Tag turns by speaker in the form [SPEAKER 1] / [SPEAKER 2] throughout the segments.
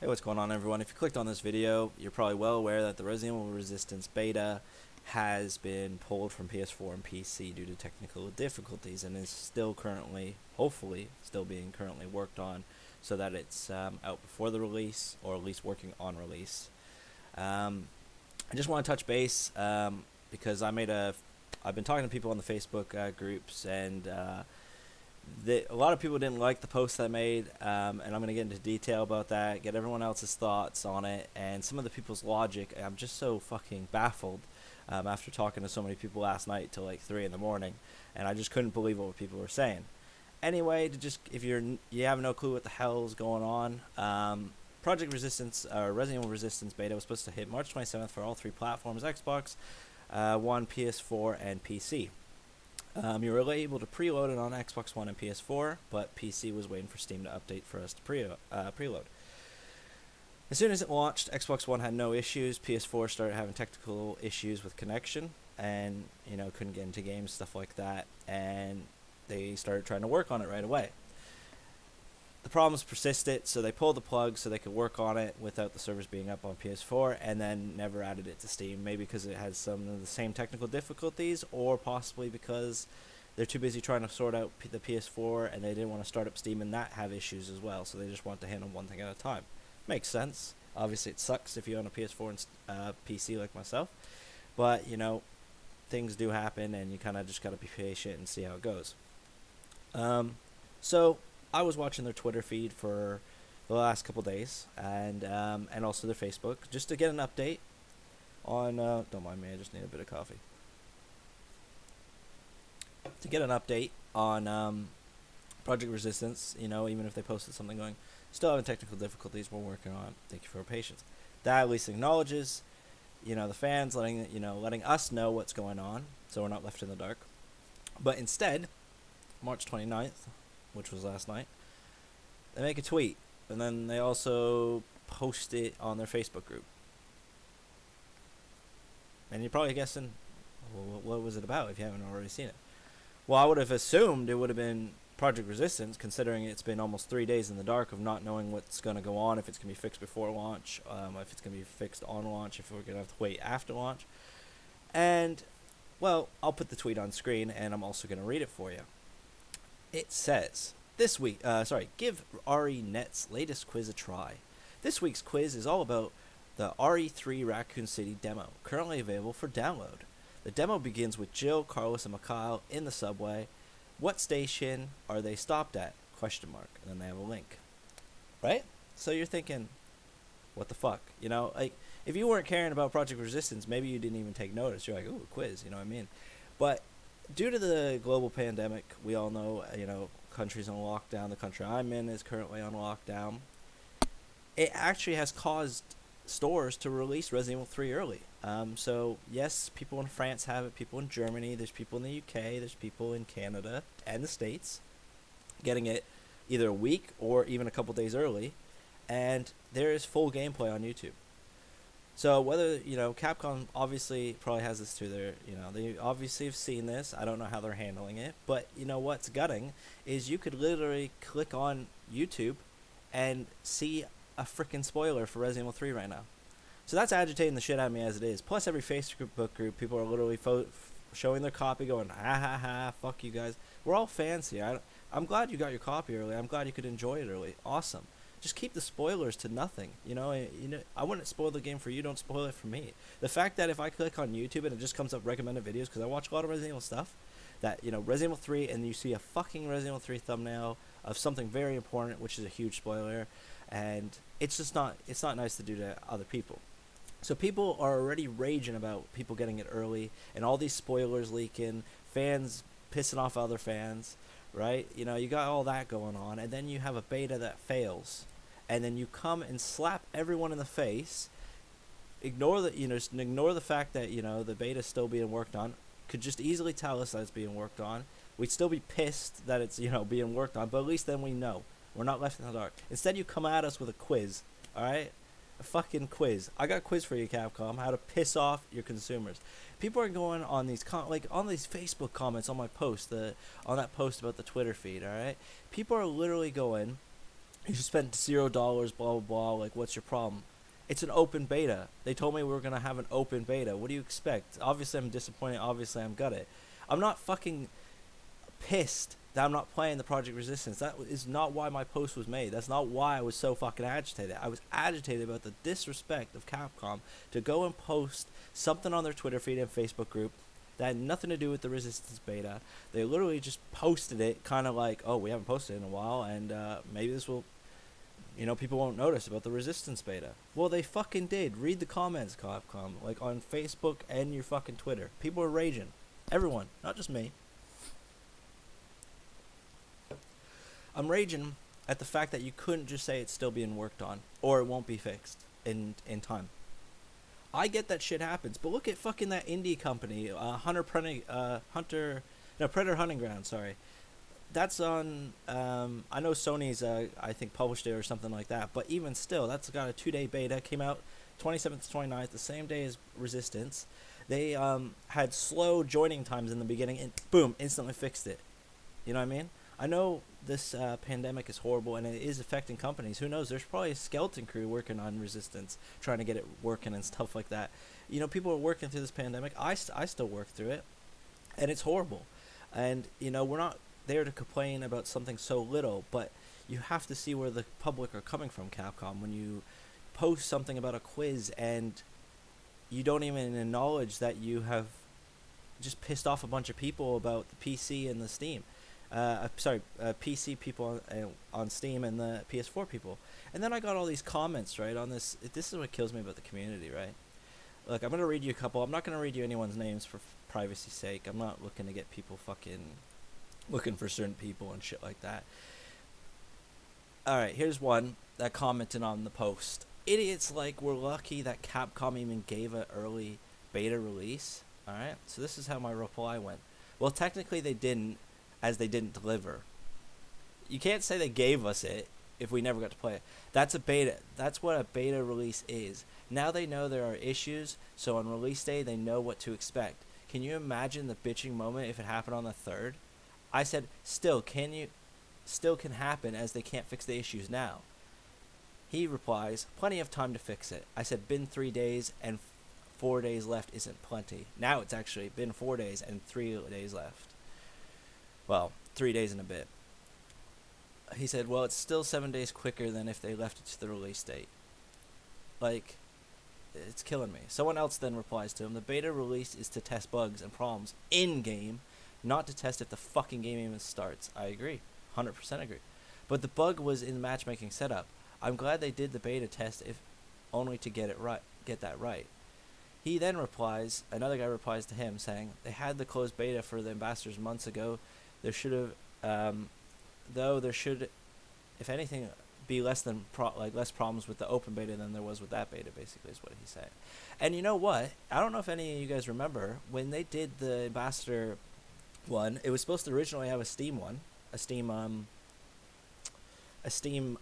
[SPEAKER 1] Hey, what's going on, everyone? If you clicked on this video, you're probably well aware that the Resident Evil Resistance beta has been pulled from PS4 and PC due to technical difficulties and is still currently, hopefully, still being currently worked on so that it's out before the release, or at least working on release. I just want to touch base because I've been talking to people on the Facebook groups, and a lot of people didn't like the post I made, and I'm going to get into detail about that, get everyone else's thoughts on it, and some of the people's logic. I'm just so fucking baffled after talking to so many people last night till like 3 in the morning, and I just couldn't believe what people were saying. Anyway, if you have no clue what the hell is going on, Project Resistance, or Resident Evil Resistance beta was supposed to hit March 27th for all three platforms: Xbox One, PS4, and PC. You were able to preload it on Xbox One and PS4, but PC was waiting for Steam to update for us to preload. As soon as it launched, Xbox One had no issues. PS4 started having technical issues with connection, and couldn't get into games, stuff like that, and they started trying to work on it right away. The problems persisted, so they pulled the plug so they could work on it without the servers being up on PS4, and then never added it to Steam, maybe because it has some of the same technical difficulties, or possibly because they're too busy trying to sort out the PS4 and they didn't want to start up Steam and that have issues as well, so they just want to handle one thing at a time. Makes sense. Obviously it sucks if you own a PS4 and PC like myself, but things do happen, and you kind of just got to be patient and see how it goes. So I was watching their Twitter feed for the last couple days, and also their Facebook, just to get an update on. Don't mind me, I just need a bit of coffee. To get an update on Project Resistance, even if they posted something going, still having technical difficulties, we're working on it. Thank you for your patience. That at least acknowledges, the fans, letting us know what's going on, so we're not left in the dark. But instead, March 29th, which was last night, they make a tweet, and then they also post it on their Facebook group. And you're probably guessing, well, what was it about if you haven't already seen it? Well, I would have assumed it would have been Project Resistance, considering it's been almost 3 days in the dark of not knowing what's going to go on, if it's going to be fixed before launch, if it's going to be fixed on launch, if we're going to have to wait after launch. And, well, I'll put the tweet on screen, and I'm also going to read it for you. It says, give RE.net's latest quiz a try. This week's quiz is all about the RE3 Raccoon City demo, currently available for download. The demo begins with Jill, Carlos, and Mikhail in the subway. What station are they stopped at? ? And then they have a link. Right? So you're thinking, what the fuck? If you weren't caring about Project Resistance, maybe you didn't even take notice. You're like, ooh, quiz, you know what I mean? But due to the global pandemic, we all know, countries on lockdown. The country I'm in is currently on lockdown. It actually has caused stores to release Resident Evil 3 early. So, yes, people in France have it, people in Germany, there's people in the UK, there's people in Canada and the States getting it either a week or even a couple days early, and there is full gameplay on YouTube. So whether, Capcom obviously probably has this through their, they obviously have seen this. I don't know how they're handling it, but what's gutting is you could literally click on YouTube and see a freaking spoiler for Resident Evil 3 right now. So that's agitating the shit out of me as it is. Plus every Facebook group, people are literally showing their copy going, ha ha ha, fuck you guys. We're all fans here. I'm glad you got your copy early. I'm glad you could enjoy it early. Awesome. Just keep the spoilers to nothing. I wouldn't spoil the game for you. Don't spoil it for me. The fact that if I click on YouTube and it just comes up recommended videos, because I watch a lot of Resident Evil stuff, that Resident Evil 3, and you see a fucking Resident Evil 3 thumbnail of something very important, which is a huge spoiler, and it's just not. It's not nice to do to other people. So people are already raging about people getting it early, and all these spoilers leaking, fans pissing off other fans, right? You got all that going on, and then you have a beta that fails. And then you come and slap everyone in the face, ignore the fact that the beta is still being worked on. Could just easily tell us that it's being worked on. We'd still be pissed that it's being worked on, but at least then we know we're not left in the dark. Instead, you come at us with a quiz, all right? A fucking quiz. I got a quiz for you, Capcom. How to piss off your consumers. People are going on these on these Facebook comments on my post, on that post about the Twitter feed. All right, people are literally going You spent $0, blah blah blah. Like, what's your problem? It's an open beta. They told me we were gonna have an open beta. What do you expect? Obviously, I'm disappointed. Obviously, I'm gutted. I'm not fucking pissed that I'm not playing the Project Resistance. That is not why my post was made. That's not why I was so fucking agitated. I was agitated about the disrespect of Capcom to go and post something on their Twitter feed and Facebook group that had nothing to do with the Resistance beta. They literally just posted it, kind of like, oh, we haven't posted it in a while, and maybe this will, people won't notice about the Resistance beta. Well, they fucking did. Read the comments, Capcom, like on Facebook and your fucking Twitter. People are raging. Everyone, not just me. I'm raging at the fact that you couldn't just say it's still being worked on or it won't be fixed in time. I get that shit happens, but look at fucking that indie company, Predator Hunting Ground. Sorry, that's on. I know Sony's I think published it or something like that, but even still, that's got a 2-day beta. Came out 27th to 29th, the same day as Resistance. They had slow joining times in the beginning, and boom, instantly fixed it. You know what I mean? I know this pandemic is horrible and it is affecting companies. Who knows? There's probably a skeleton crew working on Resistance, trying to get it working and stuff like that. People are working through this pandemic. I still work through it, and it's horrible. And, we're not there to complain about something so little, but you have to see where the public are coming from, Capcom. When you post something about a quiz and you don't even acknowledge that you have just pissed off a bunch of people about the PC and the Steam. PC people on Steam and the PS4 people. And then I got all these comments, right, on this. This is what kills me about the community, right? Look, I'm going to read you a couple. I'm not going to read you anyone's names for privacy's sake. I'm not looking to get people fucking looking for certain people and shit like that. Alright, here's one that commented on the post. Idiots like we're lucky that Capcom even gave an early beta release. Alright, so this is how my reply went. Well, technically they didn't, as they didn't deliver. You can't say they gave us it if we never got to play it. That's a beta. That's what a beta release is. Now they know there are issues, so on release day they know what to expect. Can you imagine the bitching moment if it happened on the 3rd? I said, still can happen as they can't fix the issues now. He replies, plenty of time to fix it. I said, been 3 days and 4 days left isn't plenty. Now it's actually been 4 days and 3 days left. Well, 3 days and a bit. He said, well, it's still 7 days quicker than if they left it to the release date. Like, it's killing me. Someone else then replies to him, the beta release is to test bugs and problems in-game, not to test if the fucking game even starts. I agree. 100% agree. But the bug was in the matchmaking setup. I'm glad they did the beta test if only to get that right. He then replies, another guy replies to him saying, they had the closed beta for the ambassadors months ago. There should have, there should, if anything, be less problems with the open beta than there was with that beta, basically, is what he said. And you know what? I don't know if any of you guys remember, when they did the ambassador one, it was supposed to originally have a Steam one, a Steam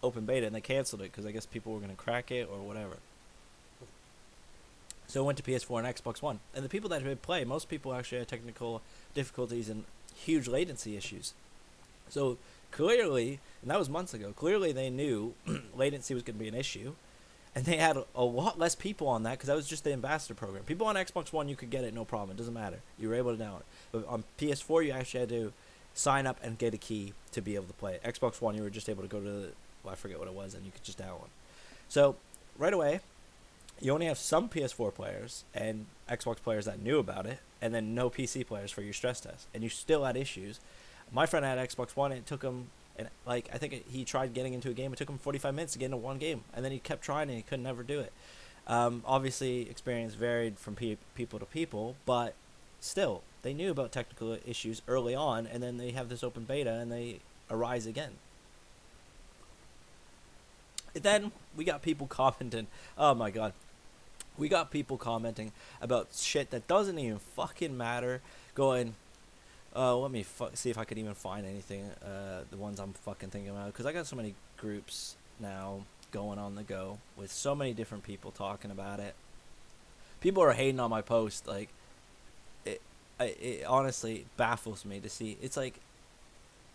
[SPEAKER 1] open beta, and they canceled it because I guess people were going to crack it or whatever. So it went to PS4 and Xbox One. And the people that had played, most people actually had technical difficulties and huge latency issues. So clearly, and that was months ago, clearly they knew latency was going to be an issue. And they had a lot less people on that because that was just the ambassador program. People on Xbox One, you could get it, no problem. It doesn't matter. You were able to download it. But on PS4, you actually had to sign up and get a key to be able to play it. Xbox One, you were just able to go to I forget what it was, and you could just download. So right away, you only have some PS4 players and Xbox players that knew about it, and then no PC players for your stress test. And you still had issues. My friend had Xbox One, and it took him, I think he tried getting into a game. It took him 45 minutes to get into one game, and then he kept trying, and he could never do it. Obviously, experience varied from people to people, but still, they knew about technical issues early on, and then they have this open beta, and they arise again. And then we got people commenting. Oh my god. We got people commenting about shit that doesn't even fucking matter. Going, let me see if I could even find anything. The ones I'm fucking thinking about. Because I got so many groups now going on the go with so many different people talking about it. People are hating on my post. Like, it honestly baffles me to see. It's like,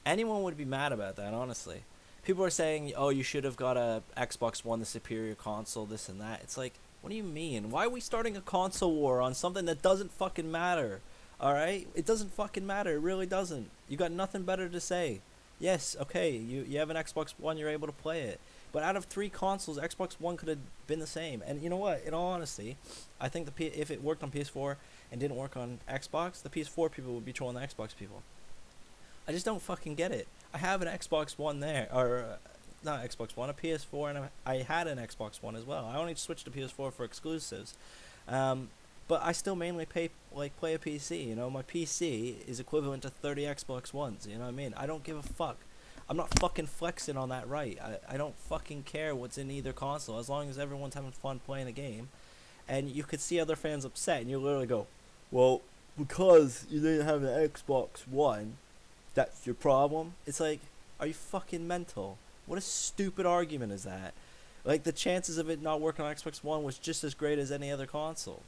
[SPEAKER 1] anyone would be mad about that, honestly. People are saying, oh, you should have got a Xbox One, the superior console, this and that. It's like, what do you mean? Why are we starting a console war on something that doesn't fucking matter? Alright? It doesn't fucking matter. It really doesn't. You got nothing better to say. Yes, okay, you have an Xbox One, you're able to play it. But out of 3 consoles, Xbox One could have been the same. And you know what? In all honesty, I think if it worked on PS4 and didn't work on Xbox, the PS4 people would be trolling the Xbox people. I just don't fucking get it. I have an Xbox One there, or not Xbox One, a PS4, and I had an Xbox One as well. I only switched to PS4 for exclusives, but I still mainly play a PC. You know, my PC is equivalent to 30 Xbox Ones. You know what I mean? I don't give a fuck. I'm not fucking flexing on that right. I don't fucking care what's in either console as long as everyone's having fun playing a game. And you could see other fans upset, and you literally go, well, because you didn't have an Xbox One, that's your problem? It's like, are you fucking mental? What a stupid argument is that? Like, the chances of it not working on Xbox One was just as great as any other console.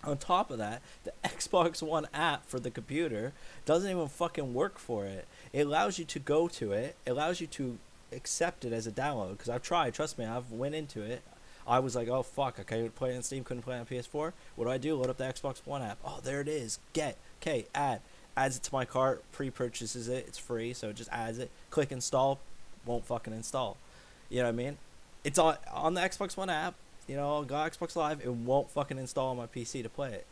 [SPEAKER 1] On top of that, the Xbox One app for the computer doesn't even fucking work for it. It allows you to go to it. It allows you to accept it as a download. Because I've tried. Trust me, I've went into it. I was like, oh, fuck. I couldn't play it on Steam. Couldn't play it on PS4. What do? Load up the Xbox One app. Oh, there it is. Get. Okay, add. Adds it to my cart. Pre-purchases it. It's free, so it just adds it. Click install. Won't fucking install. You know what I mean? It's on the Xbox One app. You know, got Xbox Live, it won't fucking install on my PC to play it.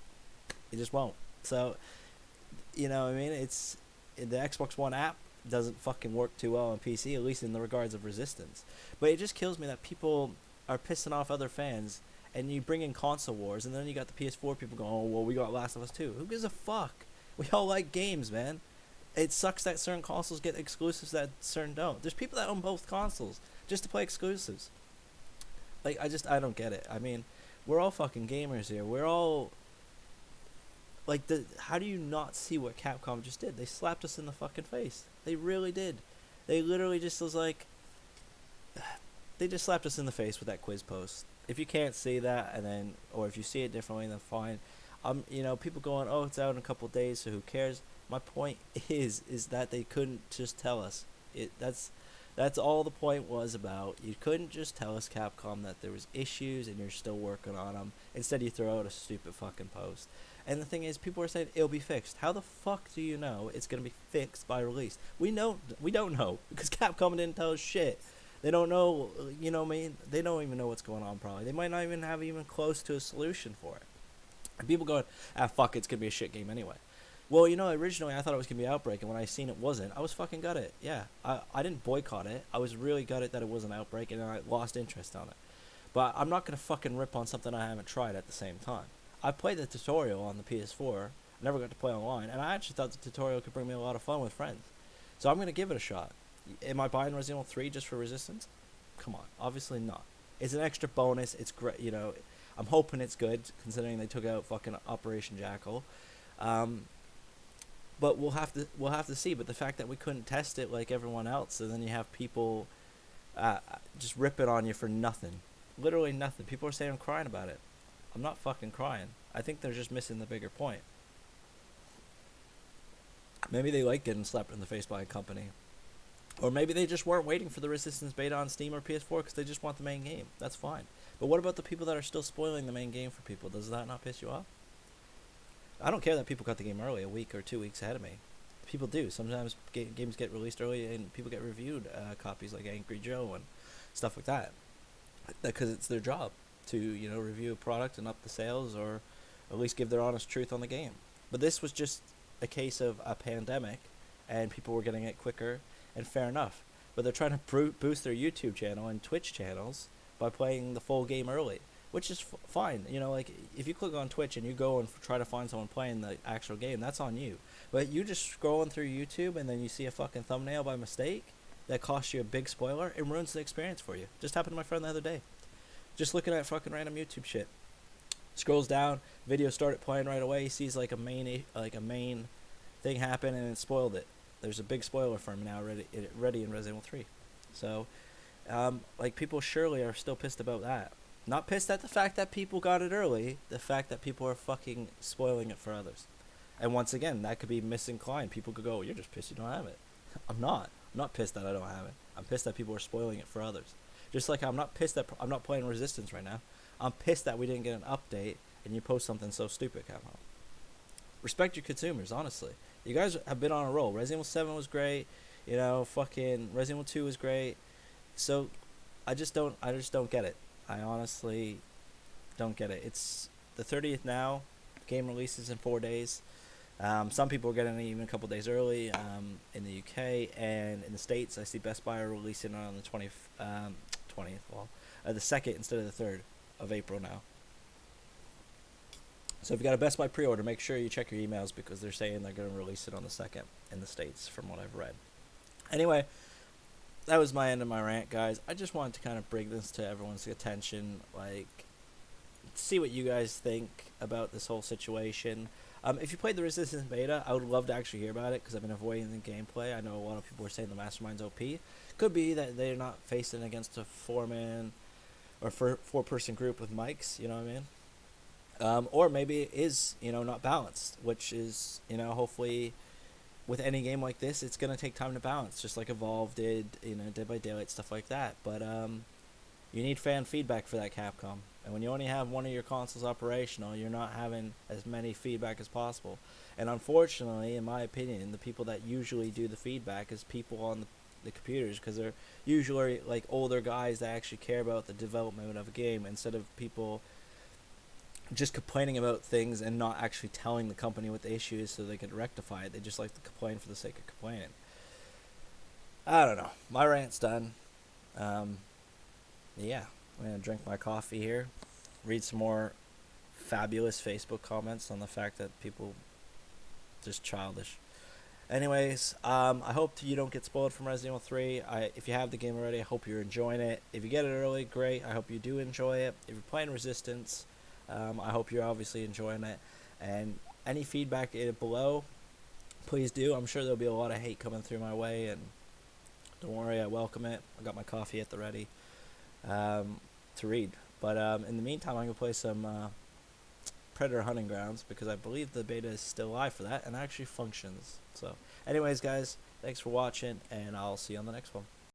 [SPEAKER 1] It just won't. So, you know what I mean? It's the Xbox One app doesn't fucking work too well on PC, at least in the regards of resistance. But it just kills me that people are pissing off other fans, and you bring in console wars, and then you got the PS4 people going, oh, well, we got Last of Us 2. Who gives a fuck? We all like games, man. It sucks that certain consoles get exclusives that certain don't. There's people that own both consoles just to play exclusives. Like, I don't get it. I mean, we're all fucking gamers here. We're all, like, how do you not see what Capcom just did? They slapped us in the fucking face. They really did. They literally just was like, they just slapped us in the face with that quiz post. If you can't see that, and then, or if you see it differently, then fine. You know, people going, oh, it's out in a couple days, so who cares? My point is that they couldn't just tell us. That's all the point was about. You couldn't just tell us, Capcom, that there was issues and you're still working on them. Instead, you throw out a stupid fucking post. And the thing is, people are saying it'll be fixed. How the fuck do you know it's gonna be fixed by release? We don't know because Capcom didn't tell us shit. They don't know. You know what I mean? They don't even know what's going on. Probably they might not even have close to a solution for it. And people going, fuck, it's gonna be a shit game anyway. Well, you know, originally I thought it was going to be Outbreak, and when I seen it wasn't, I was fucking gutted. Yeah, I didn't boycott it. I was really gutted that it wasn't Outbreak, and I lost interest on it. But I'm not going to fucking rip on something I haven't tried at the same time. I played the tutorial on the PS4, never got to play online, and I actually thought the tutorial could bring me a lot of fun with friends. So I'm going to give it a shot. Am I buying Resident Evil 3 just for Resistance? Come on, obviously not. It's an extra bonus. It's great, you know. I'm hoping it's good, considering they took out fucking Operation Jackal. But we'll have to see. But the fact that we couldn't test it like everyone else, and then you have people just rip it on you for nothing, literally nothing. People are saying I'm crying about it. I'm not fucking crying. I think they're just missing the bigger point. Maybe they like getting slapped in the face by a company, or maybe they just weren't waiting for the Resistance beta on Steam or PS4 because they just want the main game. That's fine. But what about the people that are still spoiling the main game for people? Does that not piss you off? I don't care that people got the game early, a week or 2 weeks ahead of me. People do. Sometimes games get released early and people get reviewed copies like Angry Joe and stuff like that. Because it's their job to, you know, review a product and up the sales, or at least give their honest truth on the game. But this was just a case of a pandemic and people were getting it quicker, and fair enough. But they're trying to boost their YouTube channel and Twitch channels by playing the full game early. Which is fine, you know, like, if you click on Twitch and you go and try to find someone playing the actual game, that's on you. But you just scrolling through YouTube and then you see a fucking thumbnail by mistake that costs you a big spoiler, it ruins the experience for you. Just happened to my friend the other day. Just looking at fucking random YouTube shit. Scrolls down, video started playing right away, he sees like a main thing happen and it spoiled it. There's a big spoiler for him now ready in Resident Evil 3. So, like, people surely are still pissed about that. Not pissed at the fact that people got it early, the fact that people are fucking spoiling it for others. And once again, that could be misinclined. People could go, you're just pissed you don't have it. I'm not pissed that I don't have it. I'm pissed that people are spoiling it for others. Just like I'm not pissed that I'm not playing Resistance right now. I'm pissed that we didn't get an update and you post something so stupid, Capcom. Respect your consumers, honestly. You guys have been on a roll. Resident Evil 7 was great. You know, fucking Resident Evil 2 was great. So I just don't get it. I honestly don't get it. It's the 30th now. Game releases in 4 days. Some people are getting it even a couple days early in the UK and in the States. I see Best Buy are releasing it on the 20th, the 2nd instead of the 3rd of April now. So if you got a Best Buy pre-order, make sure you check your emails because they're saying they're going to release it on the 2nd in the States from what I've read. Anyway, that was my end of my rant, guys. I just wanted to kind of bring this to everyone's attention, like, see what you guys think about this whole situation. If you played the Resistance beta, I would love to actually hear about it because I've been avoiding the gameplay. I know a lot of people are saying the Mastermind's OP. Could be that they're not facing against a four-man or four-person group with mics, you know what I mean? Or maybe it is, not balanced, which is, hopefully with any game like this, it's going to take time to balance, just like Evolve did, Dead by Daylight, stuff like that. But you need fan feedback for that, Capcom. And when you only have one of your consoles operational, you're not having as many feedback as possible. And unfortunately, in my opinion, the people that usually do the feedback is people on the computers, because they're usually like older guys that actually care about the development of a game instead of people just complaining about things and not actually telling the company what the issue is so they can rectify it. They just like to complain for the sake of complaining. I don't know. My rant's done. Yeah, I'm going to drink my coffee here, read some more fabulous Facebook comments on the fact that people just childish. Anyways, I hope you don't get spoiled from Resident Evil 3. If you have the game already, I hope you're enjoying it. If you get it early, great. I hope you do enjoy it. If you're playing Resistance, I hope you're obviously enjoying it. And any feedback below, please do. I'm sure there'll be a lot of hate coming through my way, and don't worry, I welcome it. I got my coffee at the ready to read. But in the meantime, I'm going to play some Predator Hunting Grounds because I believe the beta is still live for that and actually functions. So anyways, guys, thanks for watching, and I'll see you on the next one.